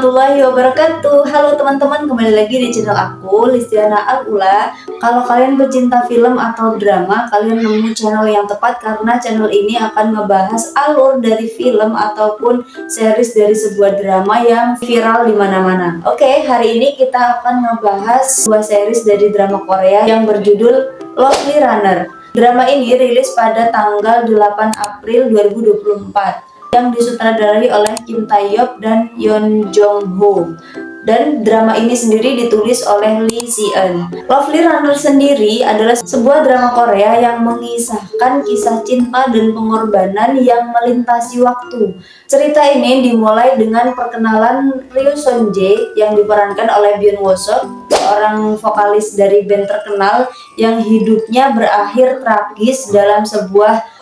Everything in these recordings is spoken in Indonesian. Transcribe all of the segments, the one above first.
warahmatullahi wabarakatuh. Halo teman-teman, kembali lagi di channel aku, Listiana Al-Ula. Kalau kalian pecinta film atau drama, kalian nemu channel yang tepat karena channel ini akan membahas alur dari film ataupun series dari sebuah drama yang viral di mana-mana. Oke, hari ini kita akan membahas sebuah series dari drama Korea yang berjudul Lovely Runner. Drama ini rilis pada tanggal 8 April 2024. Yang disutradarai oleh Kim Tae-hyuk dan Yeon Jong-ho. Dan drama ini sendiri ditulis oleh Lee Si-eun. Lovely Runner sendiri adalah sebuah drama Korea yang mengisahkan kisah cinta dan pengorbanan yang melintasi waktu. Cerita ini dimulai dengan perkenalan Ryu Seon-jae yang diperankan oleh Byung Wo-seok, seorang vokalis dari band terkenal yang hidupnya berakhir tragis dalam sebuah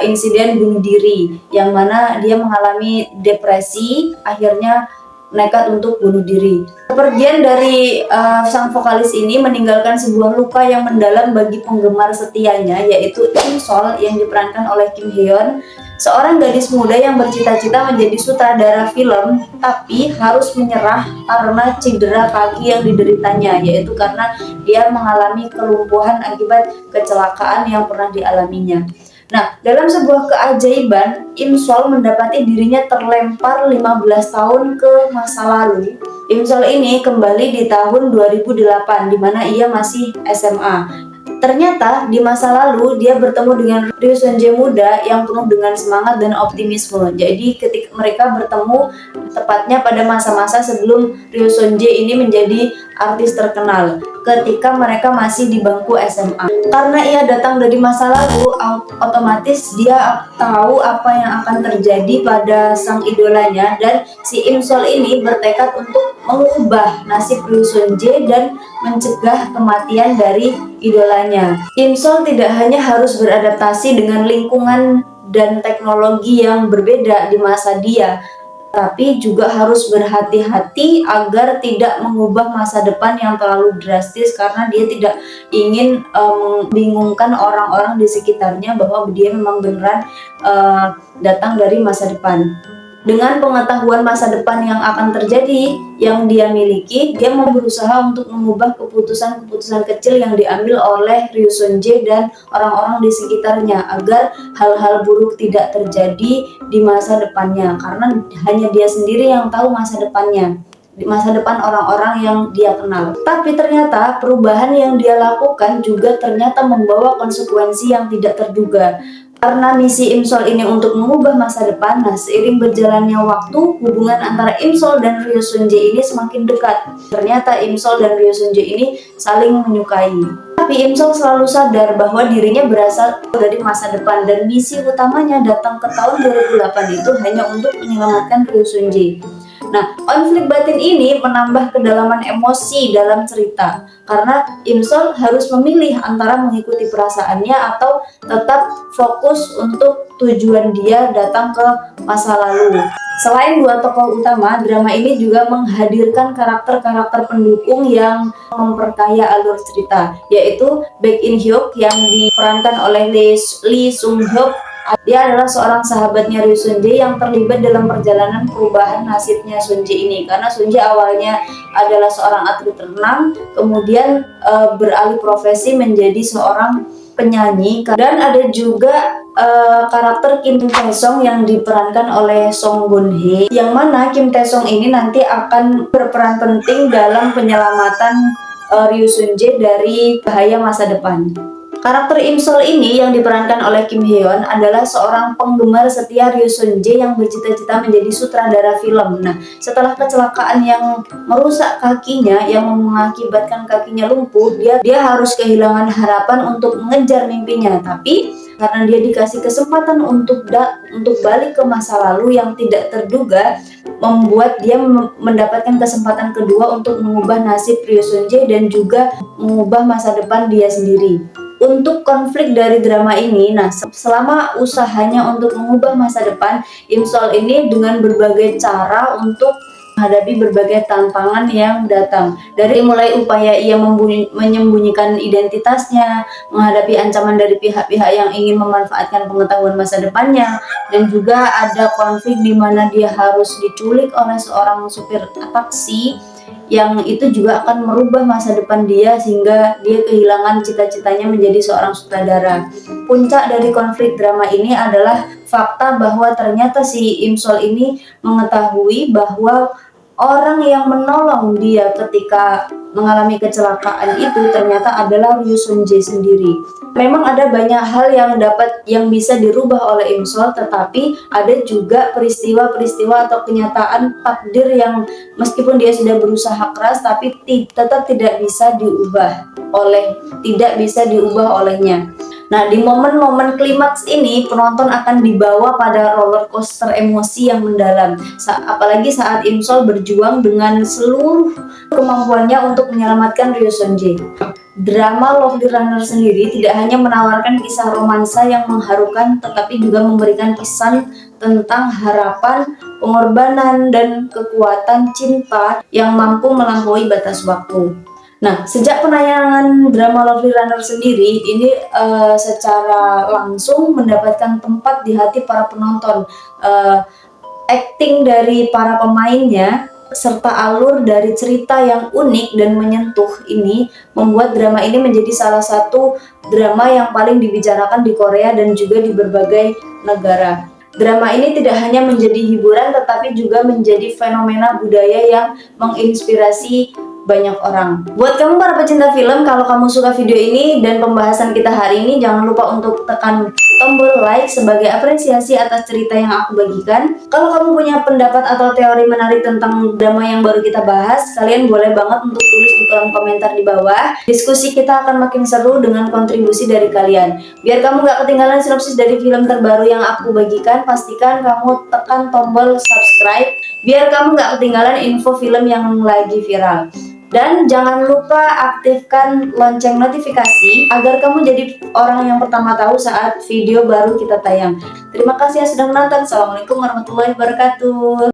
insiden bunuh diri, yang mana dia mengalami depresi, akhirnya nekat untuk bunuh diri. Kepergian dari sang vokalis ini meninggalkan sebuah luka yang mendalam bagi penggemar setianya, yaitu Im Sol yang diperankan oleh Kim Hye-yeon, seorang gadis muda yang bercita-cita menjadi sutradara film, tapi harus menyerah karena cedera kaki yang dideritanya, yaitu karena dia mengalami kelumpuhan akibat kecelakaan yang pernah dialaminya. Nah, dalam sebuah keajaiban, Im Sol mendapati dirinya terlempar 15 tahun ke masa lalu. Im Sol ini kembali di tahun 2008, di mana ia masih SMA. Ternyata di masa lalu dia bertemu dengan Ryu Seon-jae muda yang penuh dengan semangat dan optimisme. Jadi ketika mereka bertemu tepatnya pada masa-masa sebelum Ryu Seon-jae ini menjadi artis terkenal, ketika mereka masih di bangku SMA. Karena ia datang dari masa lalu, otomatis dia tahu apa yang akan terjadi pada sang idolanya, dan si Im Sol ini bertekad untuk mengubah nasib Ryu Seon-jae dan mencegah kematian dari idolanya. Im Sol tidak hanya harus beradaptasi dengan lingkungan dan teknologi yang berbeda di masa dia, tapi juga harus berhati-hati agar tidak mengubah masa depan yang terlalu drastis, karena dia tidak ingin membingungkan orang-orang di sekitarnya bahwa dia memang beneran datang dari masa depan. Dengan pengetahuan masa depan yang akan terjadi yang dia miliki, dia mau berusaha untuk mengubah keputusan-keputusan kecil yang diambil oleh Ryu Seon-jae dan orang-orang di sekitarnya agar hal-hal buruk tidak terjadi di masa depannya, karena hanya dia sendiri yang tahu masa depannya, di masa depan orang-orang yang dia kenal. Tapi ternyata perubahan yang dia lakukan juga ternyata membawa konsekuensi yang tidak terduga. Karena misi Im Sol ini untuk mengubah masa depan, nah seiring berjalannya waktu, hubungan antara Im Sol dan Ryu Seon-jae ini semakin dekat. Ternyata Im Sol dan Ryu Seon-jae ini saling menyukai. Tapi Im Sol selalu sadar bahwa dirinya berasal dari masa depan, dan misi utamanya datang ke tahun 2008 itu hanya untuk menyelamatkan Ryu Seon-jae. Nah, konflik batin ini menambah kedalaman emosi dalam cerita, karena Im Sol harus memilih antara mengikuti perasaannya atau tetap fokus untuk tujuan dia datang ke masa lalu. Selain dua tokoh utama, drama ini juga menghadirkan karakter-karakter pendukung yang memperkaya alur cerita, yaitu Baek In-hyuk yang diperankan oleh Lee Sung-hyuk. Dia adalah seorang sahabatnya Ryu Seon-jae yang terlibat dalam perjalanan perubahan nasibnya Seon-jae ini, karena Seon-jae awalnya adalah seorang atlet renang, kemudian beralih profesi menjadi seorang penyanyi. Dan ada juga karakter Kim Tae-song yang diperankan oleh Song Gun-hye, yang mana Kim Tae-song ini nanti akan berperan penting dalam penyelamatan Ryu Seon-jae dari bahaya masa depan. Karakter Im Sol ini yang diperankan oleh Kim Hye-yeon adalah seorang penggemar setia Ryu Seon-jae yang bercita-cita menjadi sutradara film. Nah, setelah kecelakaan yang merusak kakinya, yang mengakibatkan kakinya lumpuh, dia harus kehilangan harapan untuk mengejar mimpinya. Tapi karena dia dikasih kesempatan untuk balik ke masa lalu yang tidak terduga, membuat dia mendapatkan kesempatan kedua untuk mengubah nasib Ryu Seon-jae dan juga mengubah masa depan dia sendiri. Untuk konflik dari drama ini, nah selama usahanya untuk mengubah masa depan, Im Sol ini dengan berbagai cara untuk menghadapi berbagai tantangan yang datang. Dari mulai upaya ia menyembunyikan identitasnya, menghadapi ancaman dari pihak-pihak yang ingin memanfaatkan pengetahuan masa depannya, dan juga ada konflik di mana dia harus diculik oleh seorang supir taksi yang itu juga akan merubah masa depan dia sehingga dia kehilangan cita-citanya menjadi seorang sutradara. Puncak dari konflik drama ini adalah fakta bahwa ternyata si Imsol ini mengetahui bahwa orang yang menolong dia ketika mengalami kecelakaan itu ternyata adalah Ryu Sun-jae sendiri. Memang ada banyak hal yang bisa dirubah oleh Imsol, tetapi ada juga peristiwa-peristiwa atau kenyataan takdir yang meskipun dia sudah berusaha keras tapi tetap tidak bisa diubah olehnya. Nah, di momen-momen klimaks ini penonton akan dibawa pada roller coaster emosi yang mendalam. Apalagi saat Imsol berjuang dengan seluruh kemampuannya untuk menyelamatkan Ryo Sun-jae. Drama Lovely Runner sendiri tidak hanya menawarkan kisah romansa yang mengharukan, tetapi juga memberikan pesan tentang harapan, pengorbanan, dan kekuatan cinta yang mampu melampaui batas waktu. Nah, sejak penayangan drama Lovely Runner sendiri, ini secara langsung mendapatkan tempat di hati para penonton. Acting dari para pemainnya serta alur dari cerita yang unik dan menyentuh ini membuat drama ini menjadi salah satu drama yang paling dibicarakan di Korea dan juga di berbagai negara. Drama ini tidak hanya menjadi hiburan tetapi juga menjadi fenomena budaya yang menginspirasi banyak orang. Buat kamu para pecinta film, kalau kamu suka video ini dan pembahasan kita hari ini, jangan lupa untuk tekan tombol like sebagai apresiasi atas cerita yang aku bagikan. Kalau kamu punya pendapat atau teori menarik tentang drama yang baru kita bahas, kalian boleh banget untuk tulis di kolom komentar di bawah. Diskusi kita akan makin seru dengan kontribusi dari kalian. Biar kamu gak ketinggalan sinopsis dari film terbaru yang aku bagikan, pastikan kamu tekan tombol subscribe biar kamu gak ketinggalan info film yang lagi viral. Dan jangan lupa aktifkan lonceng notifikasi agar kamu jadi orang yang pertama tahu saat video baru kita tayang. Terima kasih yang sudah menonton. Assalamualaikum warahmatullahi wabarakatuh.